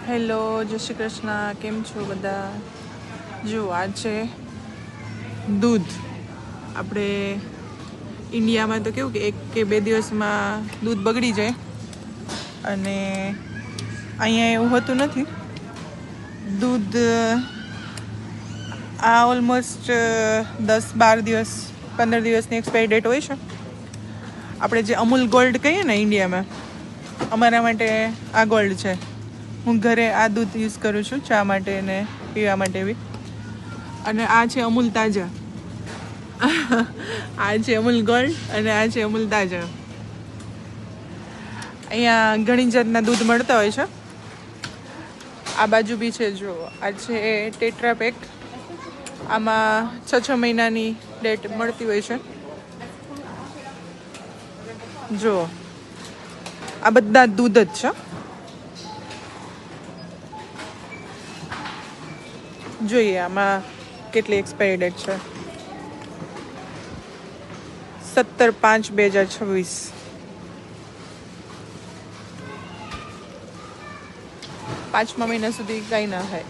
Hello, જય શ્રી કૃષ્ણ. કેમ છો બધા? જો આ છે દૂધ. આપણે ઇન્ડિયામાં તો કેવું કે 1 કે 2 દિવસમાં દૂધ બગડી જાય, અને અહીંયા એવું હોતું નથી. દૂધ આ ઓલમોસ્ટ 10-12 દિવસ 15 દિવસની એક્સપાયરી ડેટ હોય છે. આપણે જે અમૂલ ગોલ્ડ કહીએ ને ઇન્ડિયામાં, અમારા માટે આ ગોલ્ડ છે. હું ઘરે આ દૂધ યુઝ કરું છું ચા માટે ને પીવા માટે બી. અને આ છે અમૂલ તાજા. આ છે અમૂલ ગોલ્ડ અને આ છે અમૂલ તાજા. અહીંયા ઘણી જાતના દૂધ મળતા હોય છે. આ બાજુ બી છે, જો આ છે ટેટ્રા પેક. આમાં 6 મહિનાની ડેટ મળતી હોય છે. જો આ બધા દૂધ જ છે. જોઈએ આમાં કેટલી એક્સપાયરી ડેટ છે. 17/5/2026. પાંચમા મહિના સુધી કંઈ ના થાય.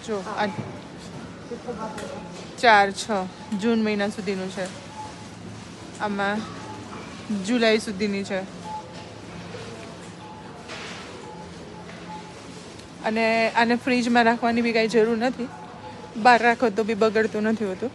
જો આ 4-6 જૂન મહિના સુધીનું છે. આમાં જુલાઈ સુધીની છે. અને આને ફ્રીજમાં રાખવાની બી કાંઈ જરૂર નથી. બહાર રાખો તો બી બગડતું નથી હોતું.